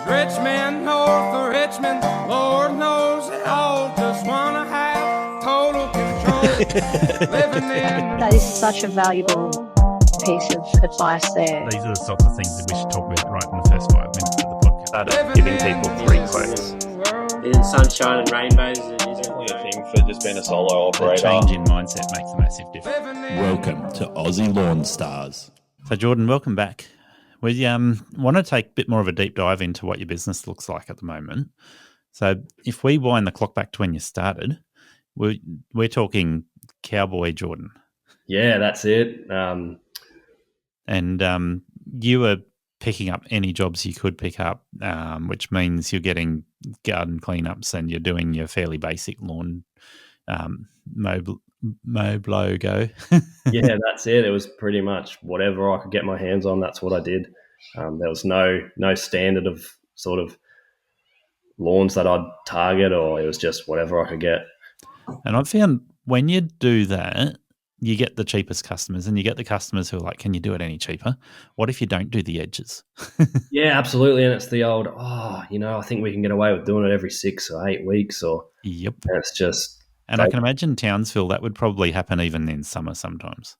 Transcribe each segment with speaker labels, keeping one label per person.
Speaker 1: Rich men north of Richmond, Lord knows they all just wanna have total control. Living in
Speaker 2: That is such a valuable piece of advice there.
Speaker 3: These are the sorts of things that we should talk about right in the first 5 minutes of the podcast.
Speaker 4: Started giving people free quotes.
Speaker 5: In sunshine and rainbows, it is
Speaker 6: Definitely a thing for just being a solo
Speaker 3: The
Speaker 6: operator.
Speaker 3: change in mindset makes a massive difference.
Speaker 7: Welcome to Aussie Lawn Stars.
Speaker 3: So, Jordan, welcome back. We want to take a bit more of a deep dive into what your business looks like at the moment. So, if we wind the clock back to when you started, we're talking cowboy Jordan.
Speaker 5: Yeah, that's it.
Speaker 3: And you were picking up any jobs you could pick up, which means you're getting garden cleanups and you're doing your fairly basic lawn mow, blow, go.
Speaker 5: Yeah, that's it. It was pretty much whatever I could get my hands on. That's what I did. There was no standard of sort of lawns that I'd target, or it was just whatever I could get.
Speaker 3: And I've found when you do that, you get the cheapest customers, and you get the customers who are like, can you do it any cheaper? What if you don't do the edges?
Speaker 5: Yeah, absolutely. And it's the old, I think we can get away with doing it every 6 or 8 weeks, or
Speaker 3: Yep.
Speaker 5: it's just.
Speaker 3: And I can imagine Townsville, that would probably happen even in summer sometimes.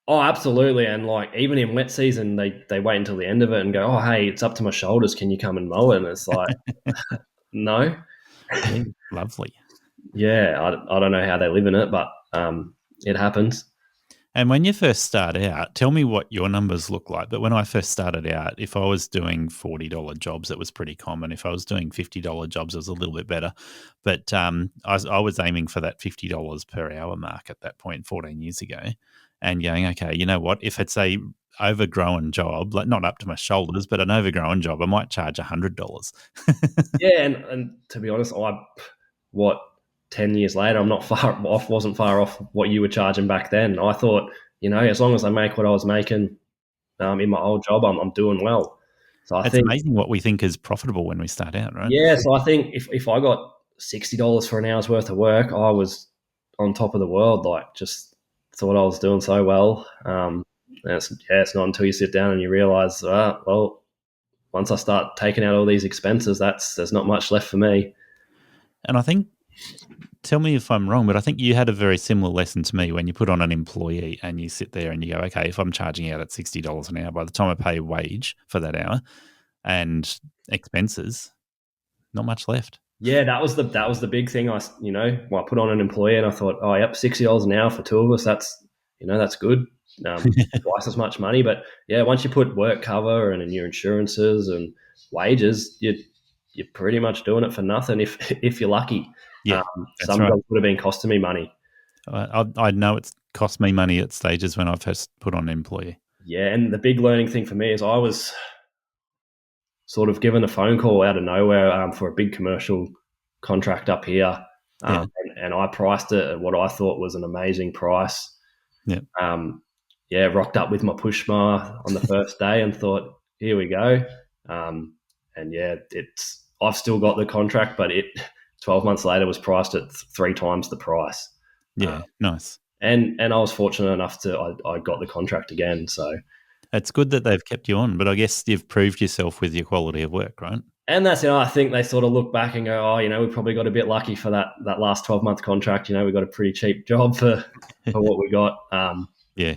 Speaker 5: Oh, absolutely. And like even in wet season, they wait until the end of it and go, oh, hey, it's up to my shoulders. Can you come and mow it? And it's like, no.
Speaker 3: Yeah, lovely.
Speaker 5: Yeah, I don't know how they live in it, but it happens.
Speaker 3: And when you first start out, tell me what your numbers look like. But when I first started out, if I was doing $40 jobs, it was pretty common. If I was doing $50 jobs, it was a little bit better. But I was aiming for that $50 per hour mark at that point 14 years ago, and going, okay, you know what? If it's a overgrown job, like not up to my shoulders, but an overgrown job, I might charge $100.
Speaker 5: Yeah, and to be honest, 10 years later, I'm not far off, wasn't far off what you were charging back then. I thought, as long as I make what I was making in my old job, I'm doing well. So I think
Speaker 3: amazing what we think is profitable when we start out, right?
Speaker 5: Yeah, so I think if I got $60 for an hour's worth of work, I was on top of the world, like just thought I was doing so well. It's not until you sit down and you realize, once I start taking out all these expenses, there's not much left for me.
Speaker 3: And I think, tell me if I'm wrong, but I think you had a very similar lesson to me when you put on an employee and you sit there and you go, okay, if I'm charging out at $60 an hour, by the time I pay wage for that hour and expenses, not much left.
Speaker 5: Yeah, that was the big thing. I put on an employee and I thought, oh, yep, $60 an hour for two of us. That's good. Twice as much money. But yeah, once you put work cover and in your insurances and wages, you're pretty much doing it for nothing if you're lucky.
Speaker 3: Yeah,
Speaker 5: some jobs would have been costing me money.
Speaker 3: I know it's cost me money at stages when I first put on an employee.
Speaker 5: Yeah, and the big learning thing for me is I was sort of given a phone call out of nowhere for a big commercial contract up here, and I priced it at what I thought was an amazing price.
Speaker 3: Yeah,
Speaker 5: rocked up with my push mower on the first day and thought, here we go. And yeah, I've still got the contract, but 12 months later was priced at 3 times the price.
Speaker 3: Yeah, nice.
Speaker 5: And I was fortunate enough I got the contract again. So
Speaker 3: it's good that they've kept you on, but I guess you've proved yourself with your quality of work, right?
Speaker 5: And that's, I think they sort of look back and go, we probably got a bit lucky for that last 12-month contract. We got a pretty cheap job for what we got.
Speaker 3: Yeah.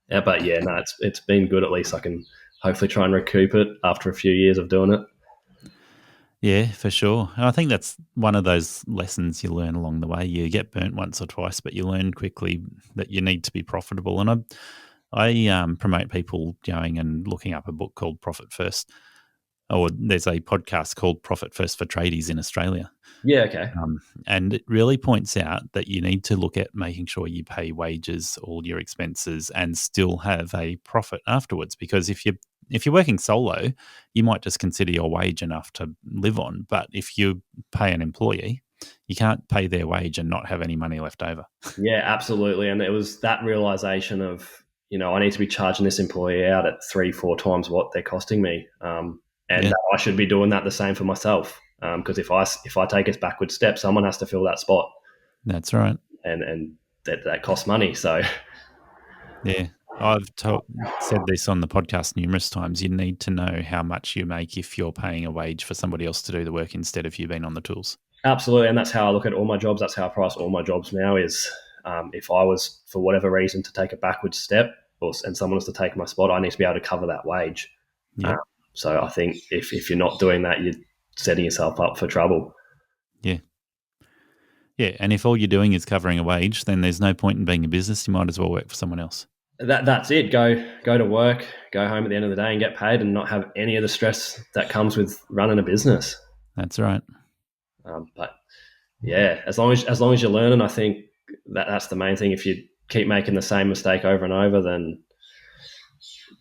Speaker 5: But yeah, no, it's been good. At least I can hopefully try and recoup it after a few years of doing it.
Speaker 3: Yeah, for sure. And I think that's one of those lessons you learn along the way. You get burnt once or twice, but you learn quickly that you need to be profitable. And I promote people going and looking up a book called Profit First, or there's a podcast called Profit First for Tradies in Australia.
Speaker 5: Yeah, okay.
Speaker 3: And it really points out that you need to look at making sure you pay wages, all your expenses, and still have a profit afterwards. Because if you're working solo, you might just consider your wage enough to live on. But if you pay an employee, you can't pay their wage and not have any money left over.
Speaker 5: Yeah, absolutely. And it was that realization of, I need to be charging this employee out at 3-4 times what they're costing me. And I should be doing that the same for myself. Because if I take us backward step, someone has to fill that spot.
Speaker 3: That's right.
Speaker 5: And that costs money. So
Speaker 3: yeah. I've said this on the podcast numerous times. You need to know how much you make if you're paying a wage for somebody else to do the work instead of you being on the tools.
Speaker 5: Absolutely, and that's how I look at all my jobs. That's how I price all my jobs now. Is if I was, for whatever reason, to take a backward step, and someone was to take my spot, I need to be able to cover that wage.
Speaker 3: Yep.
Speaker 5: So I think if you're not doing that, you're setting yourself up for trouble.
Speaker 3: Yeah. Yeah, and if all you're doing is covering a wage, then there's no point in being a business. You might as well work for someone else.
Speaker 5: That's it. Go to work, go home at the end of the day and get paid and not have any of the stress that comes with running a business.
Speaker 3: That's right.
Speaker 5: But yeah, as long as you're learning, I think that's the main thing. If you keep making the same mistake over and over, then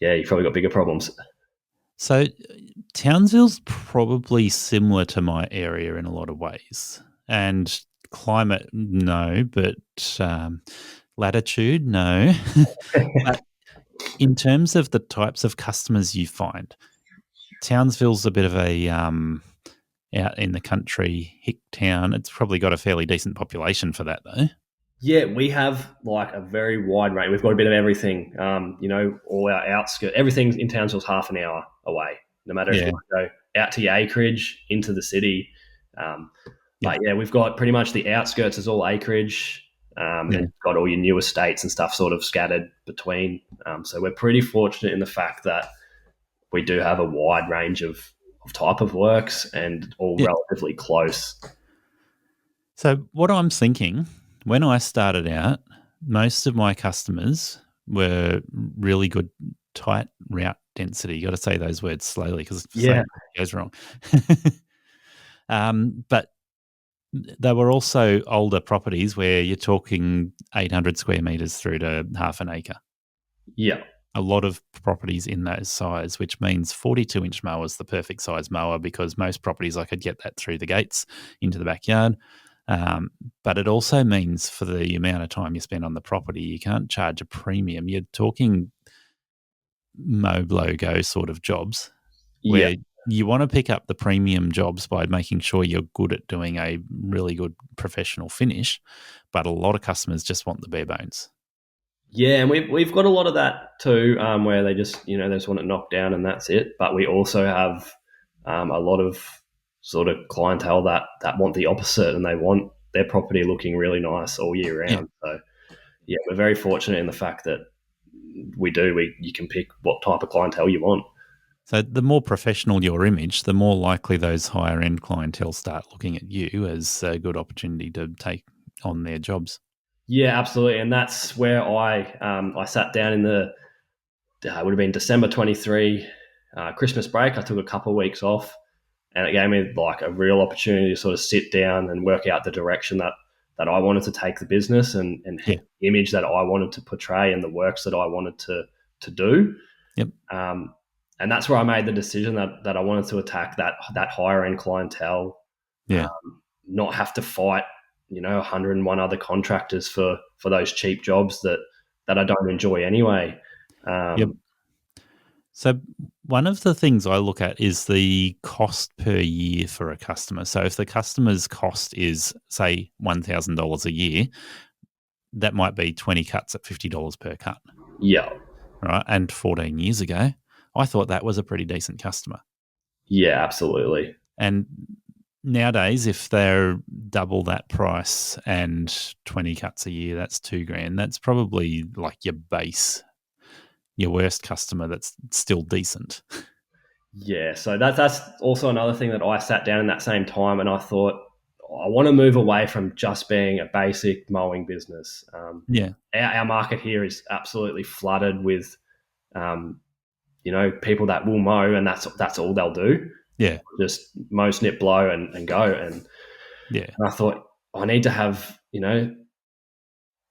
Speaker 5: yeah, you've probably got bigger problems.
Speaker 3: So Townsville's probably similar to my area in a lot of ways. And climate, no, but latitude, no. But in terms of the types of customers you find, Townsville's a bit of a out in the country hick town. It's probably got a fairly decent population for that, though.
Speaker 5: Yeah, we have like a very wide range. We've got a bit of everything. All our outskirts, everything in Townsville's half an hour away. No matter if you want to go out to your acreage, into the city. But yeah, we've got pretty much the outskirts is all acreage. And got all your new estates and stuff sort of scattered between. So we're pretty fortunate in the fact that we do have a wide range of type of works and all relatively close.
Speaker 3: So what I'm thinking, when I started out, most of my customers were really good tight route density. You got to say those words slowly because it goes wrong. But they were also older properties where you're talking 800 square meters through to half an acre.
Speaker 5: Yeah.
Speaker 3: A lot of properties in that size, which means 42-inch mower is the perfect size mower because most properties I could get that through the gates into the backyard. But it also means for the amount of time you spend on the property, you can't charge a premium. You're talking mow, blow, go sort of jobs where you want to pick up the premium jobs by making sure you're good at doing a really good professional finish. But a lot of customers just want the bare bones.
Speaker 5: Yeah, and we've got a lot of that too, where they just they just want it knocked down and that's it. But we also have a lot of sort of clientele that want the opposite and they want their property looking really nice all year round. So yeah, we're very fortunate in the fact that you can pick what type of clientele you want.
Speaker 3: So the more professional your image, the more likely those higher end clientele start looking at you as a good opportunity to take on their jobs.
Speaker 5: Yeah, absolutely, and that's where I sat down in the it would have been December 23 Christmas break. I took a couple of weeks off, and it gave me like a real opportunity to sort of sit down and work out the direction that I wanted to take the business and the image that I wanted to portray and the works that I wanted to do.
Speaker 3: Yep.
Speaker 5: And that's where I made the decision that I wanted to attack that higher end clientele.
Speaker 3: Yeah.
Speaker 5: Not have to fight 101 other contractors for those cheap jobs that I don't enjoy anyway.
Speaker 3: Yep. So one of the things I look at is the cost per year for a customer. So if the customer's cost is, say, $1,000 a year, that might be 20 cuts at $50 per cut.
Speaker 5: Yeah.
Speaker 3: Right. And 14 years ago, I thought that was a pretty decent customer.
Speaker 5: Yeah, absolutely.
Speaker 3: And nowadays, if they're double that price and 20 cuts a year, that's $2,000. That's probably like your base, your worst customer that's still decent.
Speaker 5: Yeah, so that's also another thing that I sat down in that same time and I thought, I want to move away from just being a basic mowing business. Our market here is absolutely flooded with, people that will mow and that's all they'll do.
Speaker 3: Yeah.
Speaker 5: Just mow, snip, blow and go. And I thought I need to have,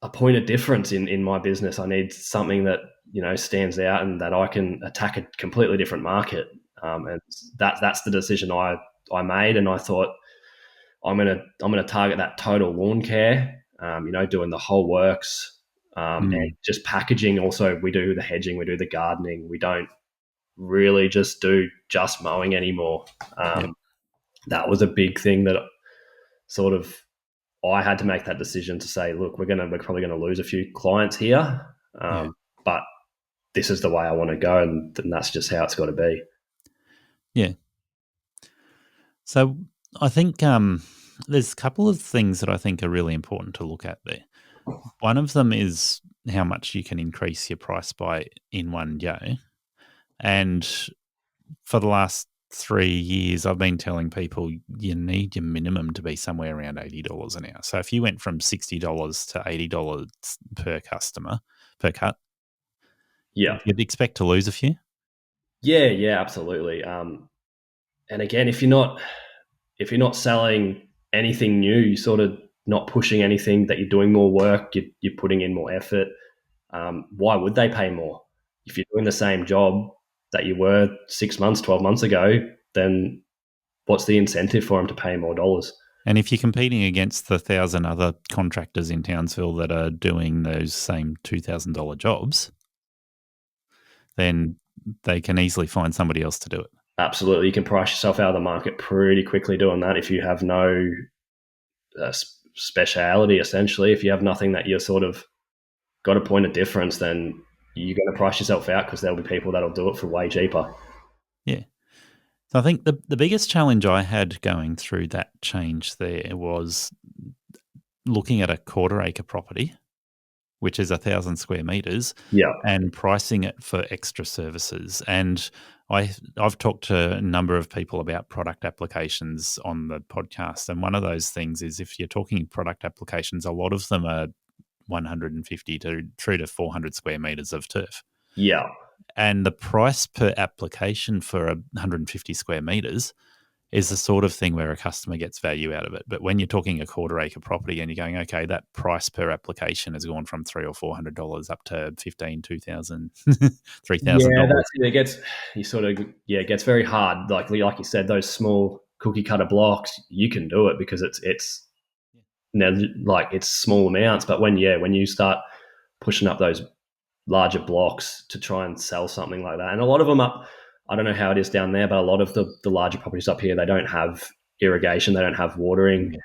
Speaker 5: a point of difference in my business. I need something that, stands out and that I can attack a completely different market. And that's the decision I made. And I thought I'm gonna target that total lawn care, doing the whole works, and just packaging. Also, we do the hedging, we do the gardening. We don't really just do just mowing anymore. That was a big thing that sort of I had to make that decision to say, look, we're probably going to lose a few clients here, but this is the way I want to go, and that's just how it's got to be.
Speaker 3: Yeah. So I think there's a couple of things that I think are really important to look at there. One of them is how much you can increase your price by in one go. And for the last 3 years, I've been telling people you need your minimum to be somewhere around $80 an hour. So if you went from $60 to $80 per customer, per cut,
Speaker 5: Yeah.
Speaker 3: you'd expect to lose a few.
Speaker 5: Yeah, absolutely. And again, if you're not selling anything new, you're sort of not pushing anything, that you're doing more work, you're putting in more effort. Why would they pay more? If you're doing the same job that you were 6 months, 12 months ago, then what's the incentive for them to pay more dollars?
Speaker 3: And if you're competing against the 1,000 other contractors in Townsville that are doing those same $2,000 jobs, then they can easily find somebody else to do it.
Speaker 5: Absolutely. You can price yourself out of the market pretty quickly doing that if you have no speciality, essentially. If you have nothing that you're sort of got a point of difference, then you're going to price yourself out because there'll be people that'll do it for way cheaper.
Speaker 3: Yeah. So I think the biggest challenge I had going through that change there was looking at a quarter acre property, which is 1,000 square meters,
Speaker 5: Yeah.
Speaker 3: and pricing it for extra services. And I've talked to a number of people about product applications on the podcast, and one of those things is if you're talking product applications, a lot of them are 150 to 300 to 400 square meters of turf.
Speaker 5: Yeah.
Speaker 3: And the price per application for 150 square meters is the sort of thing where a customer gets value out of it. But when you're talking a quarter acre property and you're going, okay, that price per application has gone from $300 or $400 up to $1,500, $2,000, $3,000.
Speaker 5: Yeah, that's it. It gets very hard. Like you said, those small cookie cutter blocks, you can do it because it's now like it's small amounts. But when you start pushing up those larger blocks to try and sell something like that, and a lot of them I don't know how it is down there, but a lot of the larger properties up here, they don't have irrigation, they don't have watering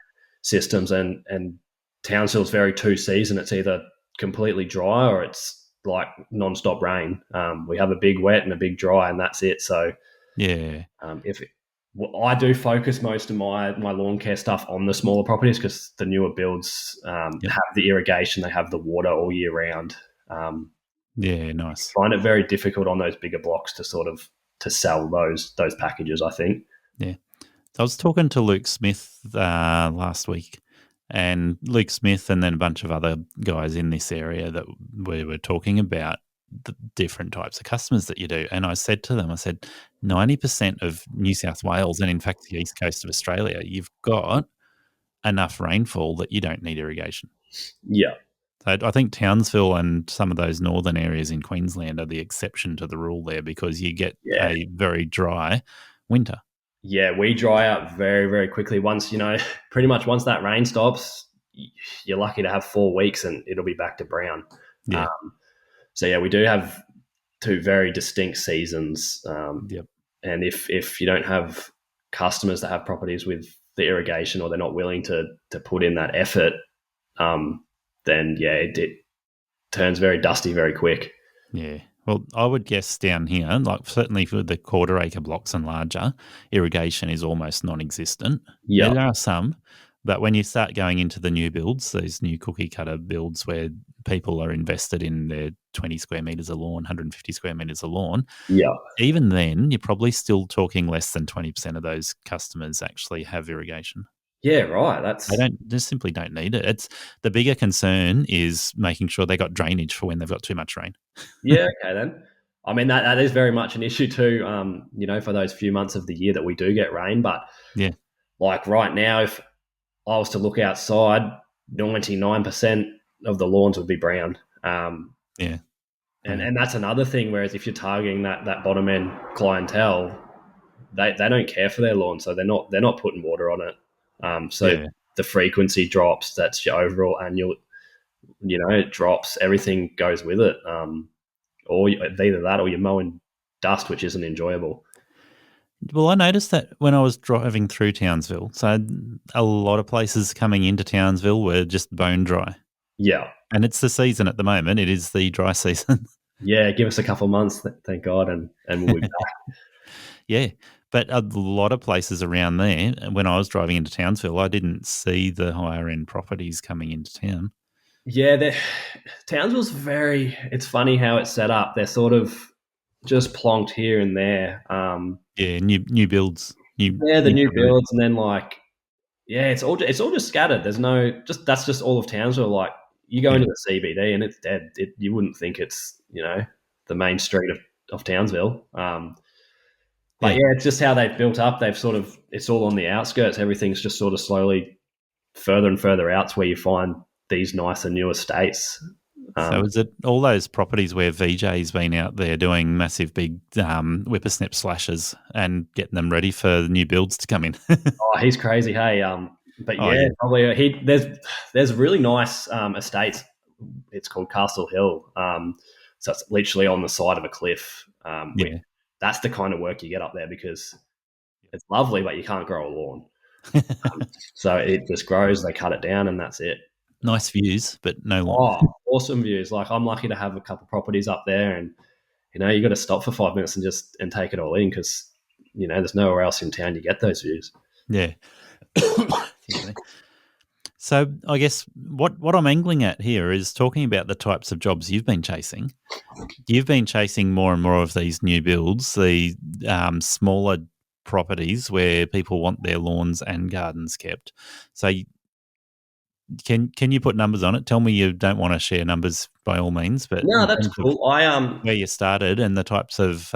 Speaker 5: systems, and Townsville's very two season. It's either completely dry or it's like non-stop rain. We have a big wet and a big dry, and that's it. So
Speaker 3: yeah,
Speaker 5: I do focus most of my lawn care stuff on the smaller properties because the newer builds have the irrigation, they have the water all year round.
Speaker 3: Yeah, nice.
Speaker 5: Find it very difficult on those bigger blocks to sort of to sell those packages, I think.
Speaker 3: Yeah. So I was talking to Luke Smith last week, and Luke Smith and then a bunch of other guys in this area that we were talking about the different types of customers that you do. And I said to them, 90% of New South Wales, and in fact the east coast of Australia, you've got enough rainfall that you don't need irrigation.
Speaker 5: Yeah.
Speaker 3: So I think Townsville and some of those northern areas in Queensland are the exception to the rule there because you get a very dry winter. Yeah,
Speaker 5: we dry out very, very quickly. Pretty much once that rain stops, you're lucky to have 4 weeks and it'll be back to brown.
Speaker 3: Yeah.
Speaker 5: We do have two very distinct seasons.
Speaker 3: Yep.
Speaker 5: And if you don't have customers that have properties with the irrigation or they're not willing to put in that effort, then it turns very dusty very quick.
Speaker 3: Yeah. Well, I would guess down here, like certainly for the quarter acre blocks and larger, irrigation is almost non-existent.
Speaker 5: Yeah.
Speaker 3: There are some, but when you start going into the new builds, those new cookie cutter builds where people are invested in their 20 square meters of lawn, 150 square meters of lawn, even then you're probably still talking less than 20% of those customers actually have irrigation.
Speaker 5: Yeah, right.
Speaker 3: They simply don't need it. It's the bigger concern is making sure they got drainage for when they've got too much rain.
Speaker 5: Yeah, okay then. I mean that is very much an issue too. For those few months of the year that we do get rain, but like right now, if I was to look outside, 99% of the lawns would be brown. And that's another thing. Whereas if you're targeting that bottom end clientele, they don't care for their lawn, so they're not putting water on it. The frequency drops. That's your overall annual. It drops. Everything goes with it. Or either that, or you're mowing dust, which isn't enjoyable.
Speaker 3: Well, I noticed that when I was driving through Townsville. So a lot of places coming into Townsville were just bone dry.
Speaker 5: Yeah.
Speaker 3: And it's the season at the moment. It is the dry season.
Speaker 5: Yeah, give us a couple of months, thank God, and we'll be back.
Speaker 3: Yeah. But a lot of places around there, when I was driving into Townsville, I didn't see the higher end properties coming into town.
Speaker 5: Yeah, Townsville's it's funny how it's set up. They're sort of just plonked here and there.
Speaker 3: Yeah, new builds.
Speaker 5: The new builds, and then it's all just scattered. There's that's just all of Townsville. Like you go into the CBD and it's dead. You wouldn't think it's the main street of Townsville. But it's just how they've built up. It's all on the outskirts. Everything's just sort of slowly further and further out to where you find these nicer new estates.
Speaker 3: So is it all those properties where VJ's been out there doing massive big whippersnip slashes and getting them ready for the new builds to come in?
Speaker 5: Oh, he's crazy, hey. But probably there's really nice estates. It's called Castle Hill. So it's literally on the side of a cliff. That's the kind of work you get up there because it's lovely, but you can't grow a lawn. So it just grows. They cut it down, and that's it.
Speaker 3: Nice views, but no lawn.
Speaker 5: Oh, awesome views! Like I'm lucky to have a couple properties up there, and you got to stop for 5 minutes and take it all in because there's nowhere else in town you get those views.
Speaker 3: Yeah. So I guess what I'm angling at here is talking about the types of jobs you've been chasing. You've been chasing more and more of these new builds, the smaller properties where people want their lawns and gardens kept. So can you put numbers on it? Tell me you don't want to share numbers by all means, but
Speaker 5: no, that's cool.
Speaker 3: Where you started and the types of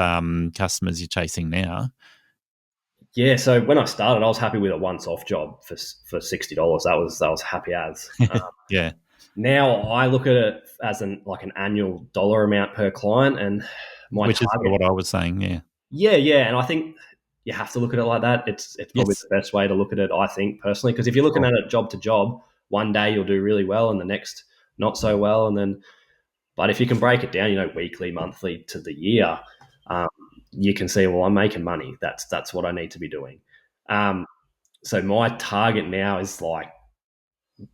Speaker 3: customers you're chasing now.
Speaker 5: Yeah, so when I started, I was happy with a once-off job for $60. That was happy as.
Speaker 3: Yeah.
Speaker 5: Now I look at it as an annual dollar amount per client, and
Speaker 3: which is what I was saying. Yeah.
Speaker 5: Yeah, and I think you have to look at it like that. It's probably the best way to look at it, I think personally, because if you're looking at it job to job, one day you'll do really well, and the next not so well, and then. But if you can break it down, weekly, monthly to the year. You can see, well, I'm making money. That's what I need to be doing. So my target now is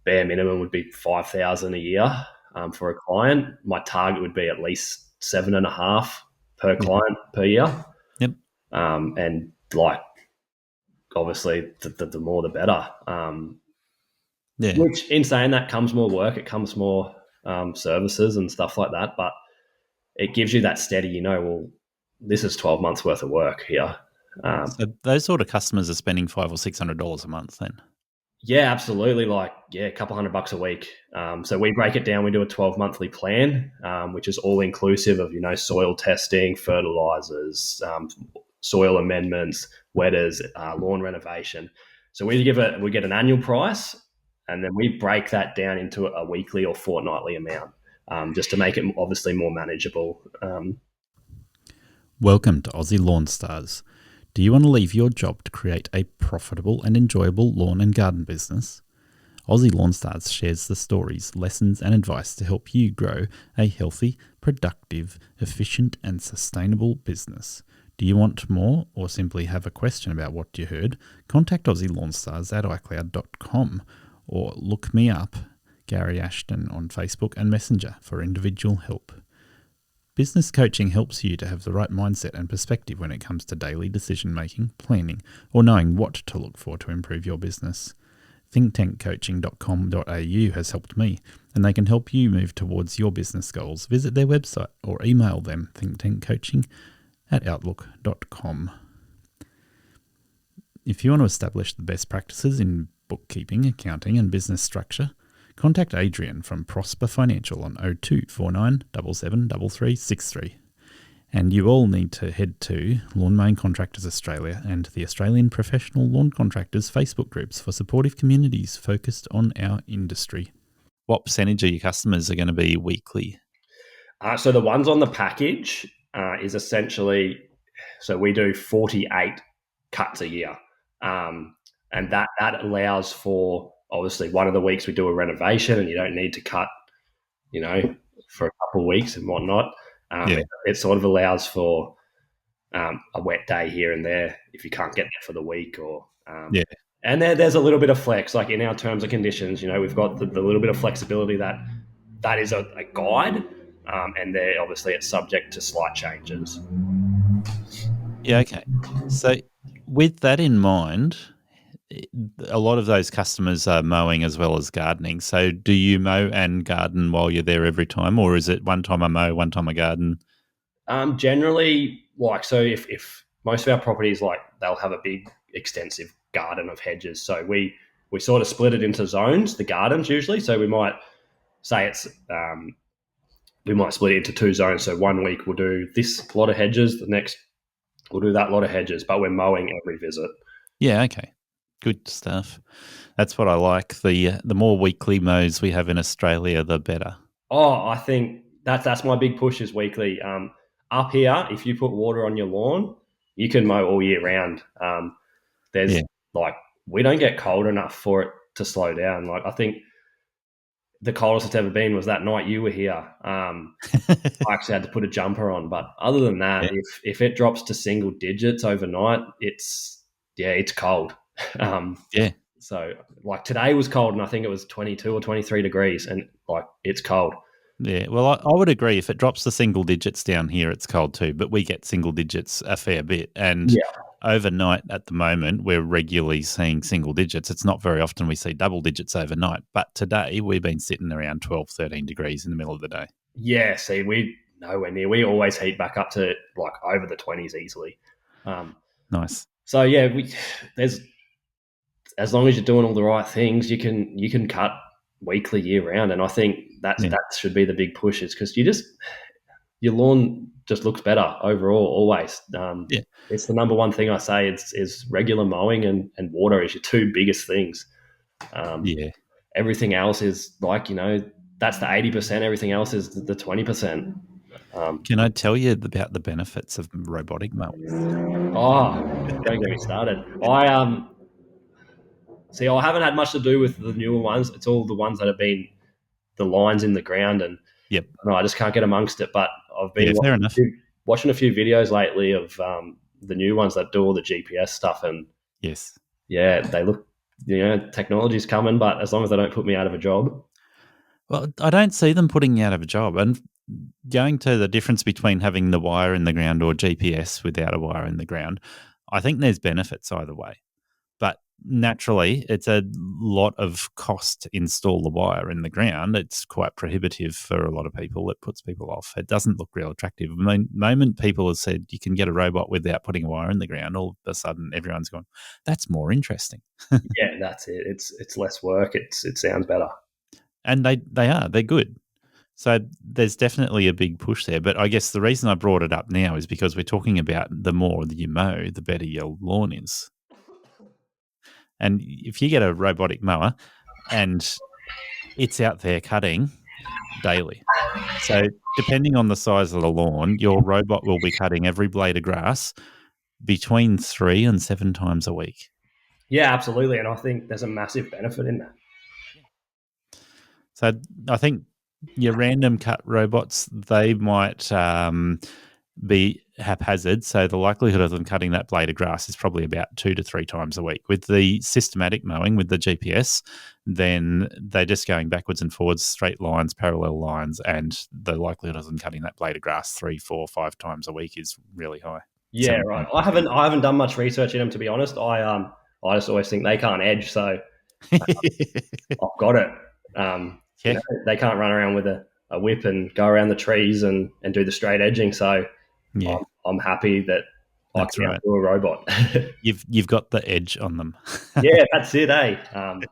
Speaker 5: bare minimum would be 5,000 a year for a client. My target would be at least 7.5 per client per year.
Speaker 3: Yep.
Speaker 5: And obviously, the more the better. Which, in saying that, comes more work. It comes more services and stuff like that. But it gives you that steady, well, this is 12 months worth of work here.
Speaker 3: So those sort of customers are spending $500 or $600 a month then?
Speaker 5: Yeah, absolutely. A couple $100 a week. So we break it down. We do a 12 monthly plan, which is all inclusive of, soil testing, fertilizers, soil amendments, wetters, lawn renovation. So we get an annual price, and then we break that down into a weekly or fortnightly amount, just to make it obviously more manageable.
Speaker 3: Welcome to Aussie Lawn Stars. Do you want to leave your job to create a profitable and enjoyable lawn and garden business? Aussie Lawn Stars shares the stories, lessons and advice to help you grow a healthy, productive, efficient and sustainable business. Do you want more or simply have a question about what you heard? Contact Aussie Lawn Stars at iCloud.com or look me up, Gary Ashton, on Facebook and Messenger for individual help. Business coaching helps you to have the right mindset and perspective when it comes to daily decision-making, planning, or knowing what to look for to improve your business. thinktankcoaching.com.au has helped me, and they can help you move towards your business goals. Visit their website or email them, thinktankcoaching@outlook.com. If you want to establish the best practices in bookkeeping, accounting, and business structure, contact Adrian from Prosper Financial on 0249 773363. And you all need to head to Lawn Mowing Contractors Australia and the Australian Professional Lawn Contractors Facebook groups for supportive communities focused on our industry. What percentage of your customers are going to be weekly?
Speaker 5: So the ones on the package is essentially, so we do 48 cuts a year. And that allows for, obviously, one of the weeks we do a renovation and you don't need to cut, for a couple of weeks and whatnot. It sort of allows for a wet day here and there if you can't get there for the week. And there's a little bit of flex, like in our terms and conditions, we've got the little bit of flexibility that is a guide. and they're obviously it's subject to slight changes.
Speaker 3: Yeah, okay. So with that in mind, a lot of those customers are mowing as well as gardening. So do you mow and garden while you're there every time, or is it one time I mow, one time I garden?
Speaker 5: Generally, like, so if most of our properties, like, they'll have a big extensive garden of hedges, so we sort of split it into zones, the gardens usually. So we might say it's we might split it into 2 zones. So one week we'll do this lot of hedges, the next we'll do that lot of hedges, but we're mowing every visit.
Speaker 3: Yeah, okay. Good stuff. That's what I like. The more weekly mows we have in Australia, the better.
Speaker 5: Oh, I think that's my big push is weekly. Up here, if you put water on your lawn, you can mow all year round. There's
Speaker 3: Yeah.
Speaker 5: like, we don't get cold enough for it to slow down. Like, I think the coldest it's ever been was that night you were here. I actually had to put a jumper on, but other than that,
Speaker 3: Yeah.
Speaker 5: if it drops to single digits overnight, it's cold.
Speaker 3: Yeah.
Speaker 5: So, like, today was cold, and I think it was 22 or 23 degrees, and like, it's cold.
Speaker 3: Yeah, well, I would agree. If it drops to single digits down here, it's cold too. But we get single digits a fair bit. And overnight at the moment, we're regularly seeing single digits. It's not very often we see double digits overnight. But today, we've been sitting around 12, 13 degrees in the middle of the day.
Speaker 5: Yeah, see, we nowhere near. We always heat back up to like over the 20s easily.
Speaker 3: Nice.
Speaker 5: So yeah, there's, as long as you're doing all the right things, you can cut weekly year round, and I think that should be the big push, is because your lawn just looks better overall always. It's the number one thing I say is regular mowing and water is your 2 biggest things. Everything else is like, that's the 80%. Everything else is the 20%.
Speaker 3: Can I tell you about the benefits of robotic mowing?
Speaker 5: Oh, don't get me started. I haven't had much to do with the newer ones. It's all the ones that have been the lines in the ground, and
Speaker 3: Yep.
Speaker 5: no, I just can't get amongst it. But I've been
Speaker 3: fair enough.
Speaker 5: watching a few videos lately of the new ones that do all the GPS stuff, and
Speaker 3: yes,
Speaker 5: they look, technology's coming, but as long as they don't put me out of a job.
Speaker 3: Well, I don't see them putting you out of a job. And going to the difference between having the wire in the ground or GPS without a wire in the ground, I think there's benefits either way. But naturally, it's a lot of cost to install the wire in the ground. It's quite prohibitive for a lot of people. It puts people off. It doesn't look real attractive. The moment people have said you can get a robot without putting a wire in the ground, all of a sudden everyone's gone, that's more interesting.
Speaker 5: Yeah, that's it. It's less work. It sounds better.
Speaker 3: And they're good. So there's definitely a big push there. But I guess the reason I brought it up now is because we're talking about the more that you mow, the better your lawn is. And if you get a robotic mower and it's out there cutting daily, so depending on the size of the lawn, your robot will be cutting every blade of grass between 3 and 7 times a week.
Speaker 5: Yeah, absolutely. And I think there's a massive benefit in that.
Speaker 3: So I think your random cut robots, they might be haphazard. So the likelihood of them cutting that blade of grass is probably about 2 to 3 times a week. With the systematic mowing with the GPS, then they're just going backwards and forwards, straight lines, parallel lines, and the likelihood of them cutting that blade of grass 3, 4, 5 times a week is really high.
Speaker 5: Yeah, right. I haven't done much research in them, to be honest. I just always think they can't edge, so I've got it. They can't run around with a whip and go around the trees and do the straight edging. So I'm happy that
Speaker 3: that's
Speaker 5: I can do a robot.
Speaker 3: You've got the edge on them.
Speaker 5: Yeah, that's it, eh? Got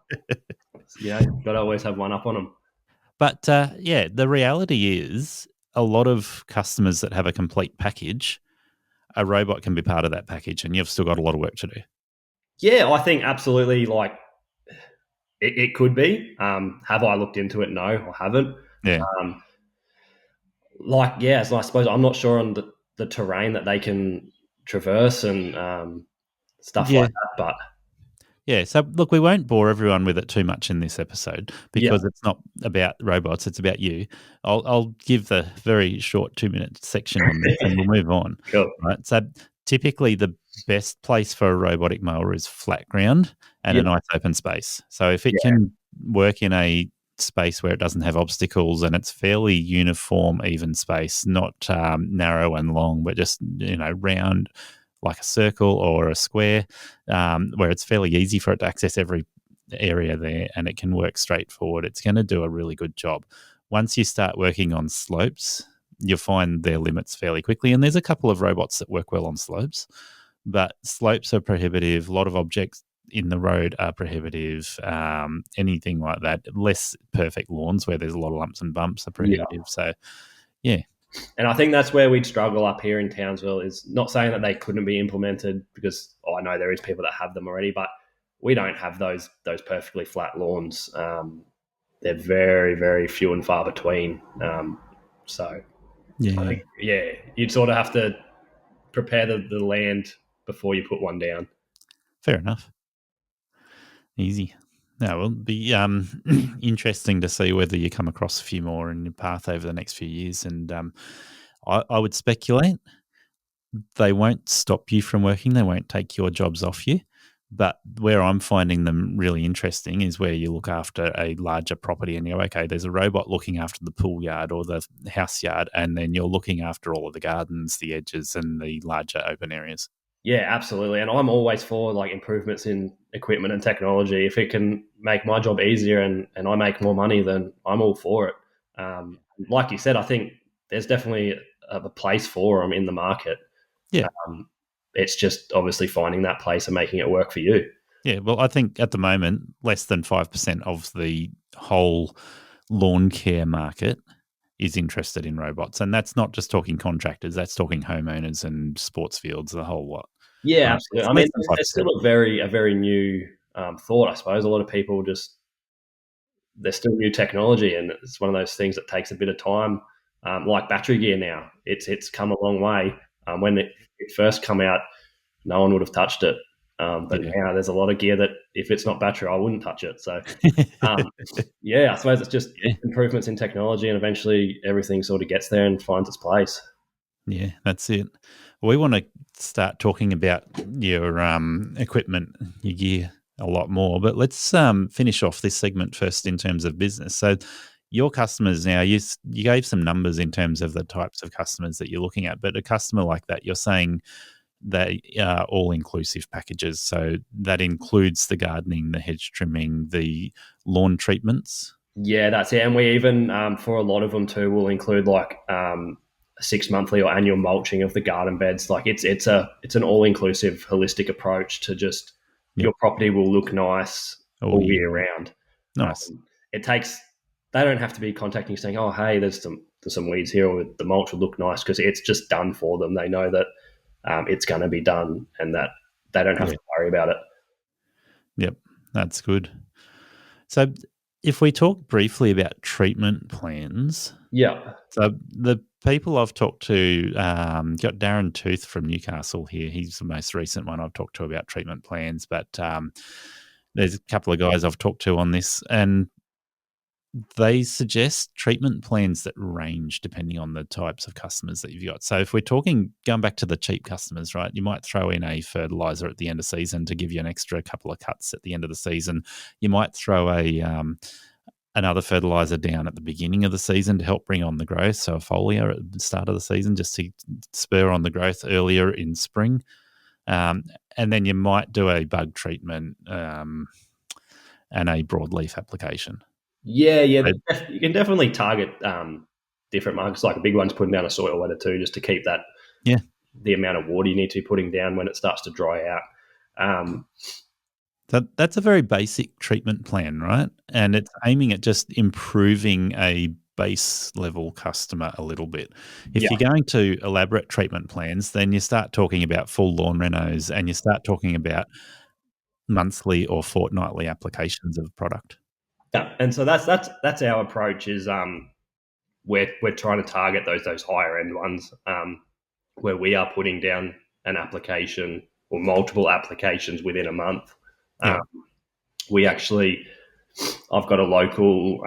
Speaker 5: to always have one up on them.
Speaker 3: But the reality is a lot of customers that have a complete package, a robot can be part of that package, and you've still got a lot of work to do. Yeah,
Speaker 5: I think absolutely. Like, it could be. Have I looked into it? No, I haven't.
Speaker 3: Yeah.
Speaker 5: So I suppose I'm not sure on the terrain that they can traverse and stuff like that. But
Speaker 3: yeah, so look, we won't bore everyone with it too much in this episode because it's not about robots; it's about you. I'll give the very short 2-minute section on this, and we'll move on.
Speaker 5: Cool.
Speaker 3: Right. So typically, the best place for a robotic mower is flat ground and a nice open space. So if it can work in a space where it doesn't have obstacles, and it's fairly uniform, even space, not narrow and long, but just round like a circle or a square, where it's fairly easy for it to access every area there, and it can work straight forward. It's going to do a really good job. Once you start working on slopes, you'll find their limits fairly quickly. And there's a couple of robots that work well on slopes, but slopes are prohibitive. A lot of objects in the road are prohibitive. Anything like that, less perfect lawns where there's a lot of lumps and bumps are prohibitive. So, yeah.
Speaker 5: And I think that's where we'd struggle up here in Townsville, is not saying that they couldn't be implemented, because I know there is people that have them already, but we don't have those perfectly flat lawns. They're very, very few and far between. So
Speaker 3: Yeah.
Speaker 5: I think, you'd sort of have to prepare the land before you put one down.
Speaker 3: Fair enough. Easy. Now, it'll be interesting to see whether you come across a few more in your path over the next few years. And I would speculate they won't stop you from working. They won't take your jobs off you. But where I'm finding them really interesting is where you look after a larger property and you go, okay, there's a robot looking after the pool yard or the house yard, and then you're looking after all of the gardens, the edges, and the larger open areas.
Speaker 5: Yeah, absolutely. And I'm always for like improvements in equipment and technology. If it can make my job easier and I make more money, then I'm all for it. Like you said, I think there's definitely a place for them in the market.
Speaker 3: Yeah.
Speaker 5: It's just obviously finding that place and making it work for you.
Speaker 3: Yeah, well, I think at the moment, less than 5% of the whole lawn care market is interested in robots. And that's not just talking contractors, that's talking homeowners and sports fields, the whole lot.
Speaker 5: Yeah,
Speaker 3: Right.
Speaker 5: absolutely.
Speaker 3: It's
Speaker 5: I
Speaker 3: less
Speaker 5: mean,
Speaker 3: than
Speaker 5: there's still
Speaker 3: 5%.
Speaker 5: a very new thought, I suppose. A lot of people there's still new technology, and it's one of those things that takes a bit of time. Like battery gear now, it's come a long way. When it first come out, no one would have touched it. But now there's a lot of gear that if it's not battery, I wouldn't touch it. So, I suppose it's just improvements in technology, and eventually everything sort of gets there and finds its place.
Speaker 3: Yeah, that's it. We want to start talking about your equipment, your gear a lot more, but let's finish off this segment first in terms of business. So your customers now, you gave some numbers in terms of the types of customers that you're looking at, but a customer like that, you're saying they are all-inclusive packages. So that includes the gardening, the hedge trimming, the lawn treatments.
Speaker 5: Yeah, that's it. And we even, for a lot of them too, will include like 6 monthly or annual mulching of the garden beds. Like it's an all-inclusive, holistic approach to just your property will look nice all year round.
Speaker 3: Nice.
Speaker 5: They don't have to be contacting you saying, oh, hey, there's some weeds here, or the mulch will look nice, because it's just done for them. They know that it's going to be done, and that they don't have to worry about it.
Speaker 3: Yep, that's good. So if we talk briefly about treatment plans.
Speaker 5: Yeah.
Speaker 3: So the people I've talked to, got Darren Tooth from Newcastle here. He's the most recent one I've talked to about treatment plans, but there's a couple of guys I've talked to on this, and they suggest treatment plans that range depending on the types of customers that you've got. So if we're talking, going back to the cheap customers, right, you might throw in a fertilizer at the end of season to give you an extra couple of cuts at the end of the season. You might throw another fertilizer down at the beginning of the season to help bring on the growth. So a foliar at the start of the season just to spur on the growth earlier in spring. And then you might do a bug treatment and a broadleaf application.
Speaker 5: Yeah. You can definitely target different markets. Like a big one's putting down a soil wetter too, just to keep that the amount of water you need to be putting down when it starts to dry out.
Speaker 3: That's a very basic treatment plan, right? And it's aiming at just improving a base level customer a little bit. If you're going to elaborate treatment plans, then you start talking about full lawn renos, and you start talking about monthly or fortnightly applications of product.
Speaker 5: Yeah, and so that's our approach. Is we're trying to target those higher end ones, where we are putting down an application or multiple applications within a month. I've got a local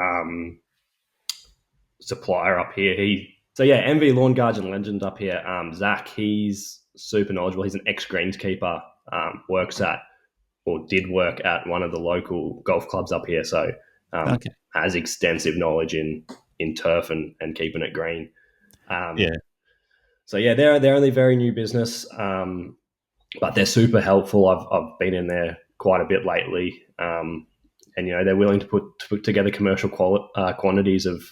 Speaker 5: supplier up here. MV Lawn Guards and Legend up here. Zach, he's super knowledgeable. He's an ex-greenskeeper, did work at one of the local golf clubs up here. So
Speaker 3: Okay.
Speaker 5: has extensive knowledge in turf and keeping it green.
Speaker 3: Yeah.
Speaker 5: So yeah, they're only very new business, but they're super helpful. I've been in there quite a bit lately, and they're willing to put together commercial quantities of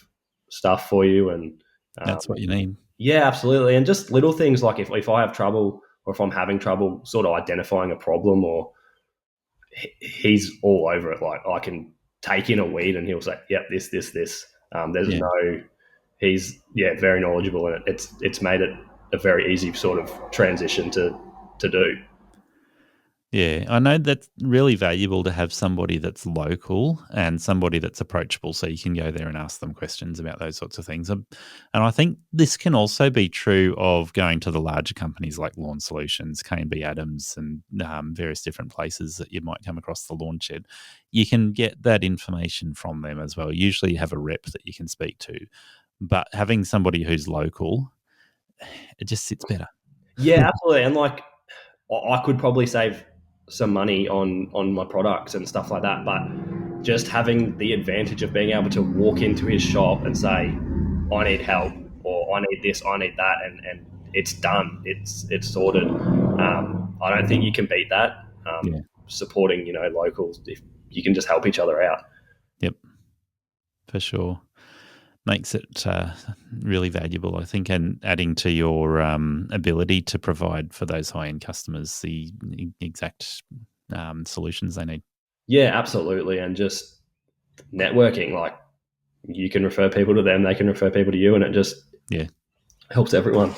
Speaker 5: stuff for you, and
Speaker 3: That's what you need.
Speaker 5: yeah, absolutely. And just little things like if I have trouble or if I'm having trouble sort of identifying a problem, or he's all over it. Like I can take in a weed and he'll say, "Yep, this."
Speaker 3: Yeah.
Speaker 5: He's very knowledgeable, and it's made it a very easy sort of transition to do.
Speaker 3: Yeah, I know that's really valuable to have somebody that's local and somebody that's approachable, so you can go there and ask them questions about those sorts of things. And I think this can also be true of going to the larger companies like Lawn Solutions, K&B Adams, and various different places that you might come across the lawn shed. You can get that information from them as well. Usually you have a rep that you can speak to, but having somebody who's local, it just sits better.
Speaker 5: Yeah, absolutely. And like I could probably save some money on my products and stuff like that, but just having the advantage of being able to walk into his shop and say, I need help, or I need this, I need that, and it's done. It's sorted. I don't think you can beat that.
Speaker 3: Yeah.
Speaker 5: Supporting locals, if you can just help each other out.
Speaker 3: Yep, for sure. Makes it really valuable, I think, and adding to your ability to provide for those high-end customers the exact solutions they need.
Speaker 5: Yeah, absolutely. And just networking, like you can refer people to them, they can refer people to you, and it just helps everyone.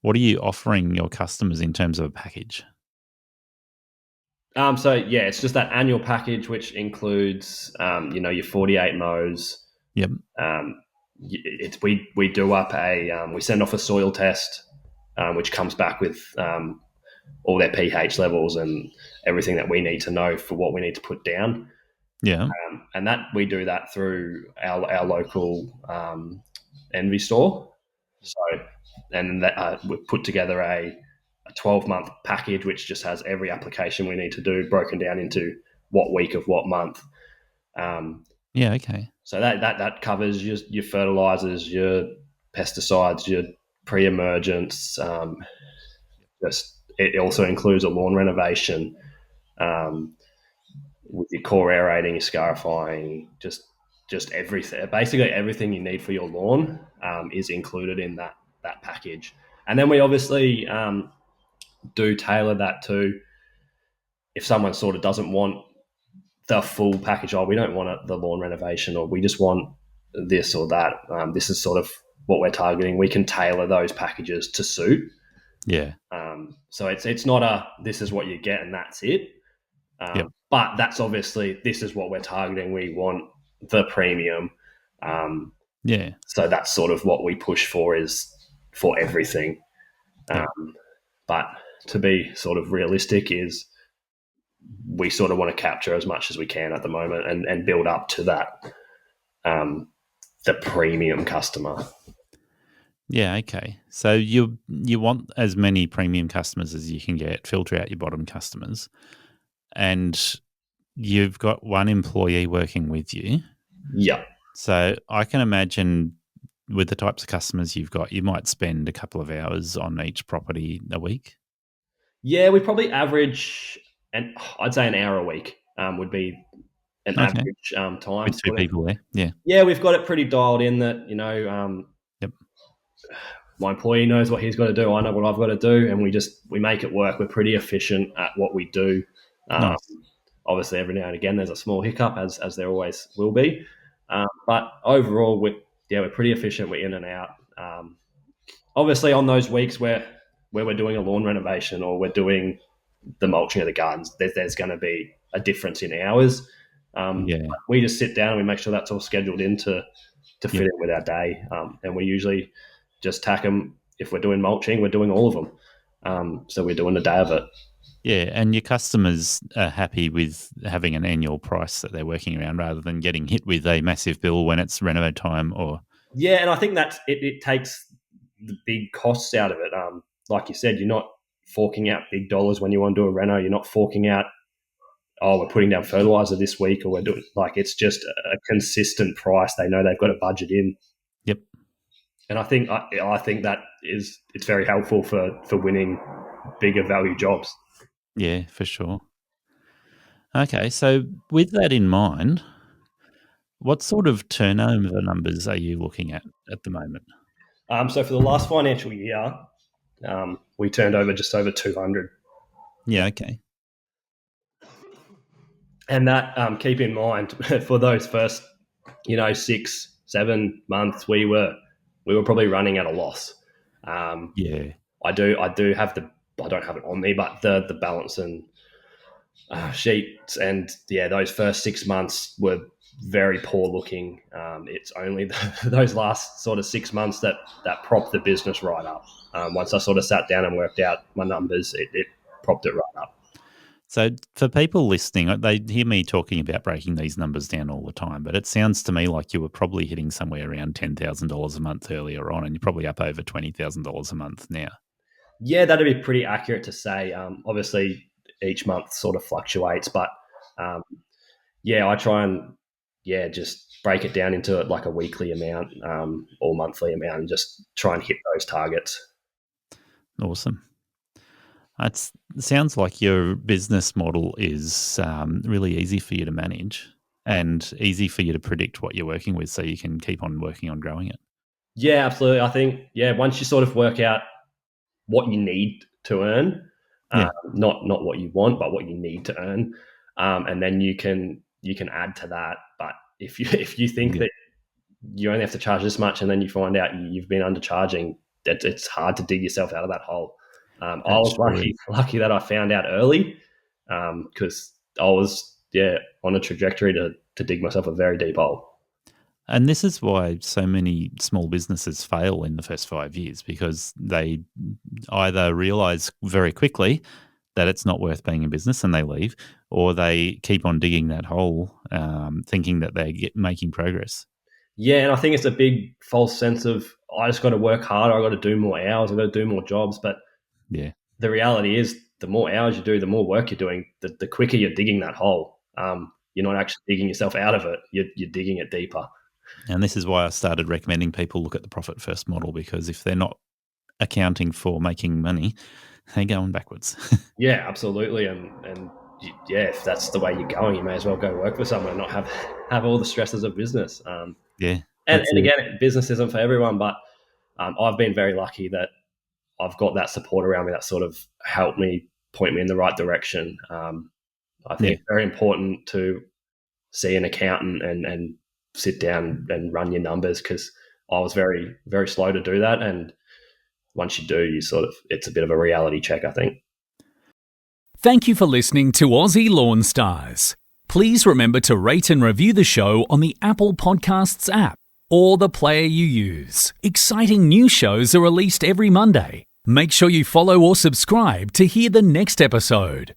Speaker 3: What are you offering your customers in terms of a package?
Speaker 5: So yeah, it's just that annual package, which includes your 48 mows.
Speaker 3: Yep.
Speaker 5: We do up we send off a soil test, which comes back with all their pH levels and everything that we need to know for what we need to put down.
Speaker 3: Yeah.
Speaker 5: And that we do that through our local Envy store. So, and that we've put together a 12-month package, which just has every application we need to do broken down into what week of what month.
Speaker 3: Yeah. Okay.
Speaker 5: So that covers your fertilizers, your pesticides, your pre-emergence. It also includes a lawn renovation, with your core aerating, your scarifying, just everything. Basically, everything you need for your lawn is included in that package. And then we obviously do tailor that to if someone sort of doesn't want the full package. Oh, we don't want the lawn renovation, or we just want this or that. This is sort of what we're targeting. We can tailor those packages to suit.
Speaker 3: Yeah.
Speaker 5: So it's not this is what you get and that's it.
Speaker 3: Yep.
Speaker 5: But that's obviously this is what we're targeting. We want the premium.
Speaker 3: Yeah.
Speaker 5: So that's sort of what we push for, is for everything.
Speaker 3: Yep.
Speaker 5: But to be sort of realistic is we sort of want to capture as much as we can at the moment and build up to that, the premium customer.
Speaker 3: Yeah, okay. So you want as many premium customers as you can get, filter out your bottom customers, and you've got one employee working with you.
Speaker 5: Yeah.
Speaker 3: So I can imagine with the types of customers you've got, you might spend a couple of hours on each property a week.
Speaker 5: Yeah, we probably average, and I'd say an hour a week would be an average time.
Speaker 3: With two people there, yeah.
Speaker 5: Yeah, we've got it pretty dialed in that,
Speaker 3: Yep.
Speaker 5: My employee knows what he's got to do. I know what I've got to do, and we make it work. We're pretty efficient at what we do.
Speaker 3: Nice.
Speaker 5: Obviously, every now and again, there's a small hiccup, as there always will be. But overall, we're pretty efficient. We're in and out. Obviously, on those weeks where we're doing a lawn renovation or we're doing the mulching of the gardens, there's going to be a difference in hours. We just sit down and we make sure that's all scheduled in to fit in with our day. And we usually just tack them. If we're doing mulching, we're doing all of them. So we're doing a day of it.
Speaker 3: Yeah, and your customers are happy with having an annual price that they're working around rather than getting hit with a massive bill when it's reno time or...
Speaker 5: Yeah, and I think that it takes the big costs out of it. Like you said, you're not forking out big dollars when you want to do a reno. You're not forking out oh, we're putting down fertilizer this week, or we're doing it's just a consistent price. They know they've got a budget in.
Speaker 3: Yep.
Speaker 5: And I think that it's very helpful for winning bigger value jobs.
Speaker 3: Yeah, for sure. Okay, so with that in mind, what sort of turnover numbers are you looking at the moment?
Speaker 5: So for the last financial year, we turned over just over 200.
Speaker 3: Yeah, okay.
Speaker 5: And that, keep in mind, for those first, 6-7 months, we were probably running at a loss.
Speaker 3: Yeah.
Speaker 5: I do have I don't have it on me, but the balance and sheets, and those first 6 months were very poor looking. It's only those last sort of 6 months that propped the business right up. Once I sort of sat down and worked out my numbers, it propped it right up.
Speaker 3: So for people listening, they hear me talking about breaking these numbers down all the time, but it sounds to me like you were probably hitting somewhere around $10,000 a month earlier on, and you're probably up over $20,000 a month now.
Speaker 5: Yeah, that'd be pretty accurate to say. Obviously, each month sort of fluctuates, but I try and just break it down into like a weekly amount or monthly amount, and just try and hit those targets.
Speaker 3: Awesome. It sounds like your business model is really easy for you to manage and easy for you to predict what you're working with, so you can keep on working on growing it.
Speaker 5: Yeah, absolutely. I think once you sort of work out what you need to earn, not what you want, but what you need to earn, and then you can add to that. But if you think that you only have to charge this much, and then you find out you've been undercharging, it's hard to dig yourself out of that hole. I was lucky that I found out early, because I was on a trajectory to dig myself a very deep hole.
Speaker 3: And this is why so many small businesses fail in the first 5 years, because they either realize very quickly that it's not worth being in business and they leave, or they keep on digging that hole, thinking that they're making progress.
Speaker 5: Yeah, and I think it's a big false sense of, I just got to work harder, I got to do more hours, I got to do more jobs. But the reality is, the more hours you do, the more work you're doing, the quicker you're digging that hole. You're not actually digging yourself out of it, you're digging it deeper.
Speaker 3: And this is why I started recommending people look at the profit first model, because if they're not accounting for making money, they're going backwards.
Speaker 5: Yeah, absolutely. And if that's the way you're going, you may as well go work for someone and not have all the stresses of business. And again, business isn't for everyone, but I've been very lucky that I've got that support around me that sort of helped me, point me in the right direction. I think it's very important to see an accountant and sit down and run your numbers, because I was very, very slow to do that. And once you do, it's a bit of a reality check, I think.
Speaker 8: Thank you for listening to Aussie Lawn Stars. Please remember to rate and review the show on the Apple Podcasts app or the player you use. Exciting new shows are released every Monday. Make sure you follow or subscribe to hear the next episode.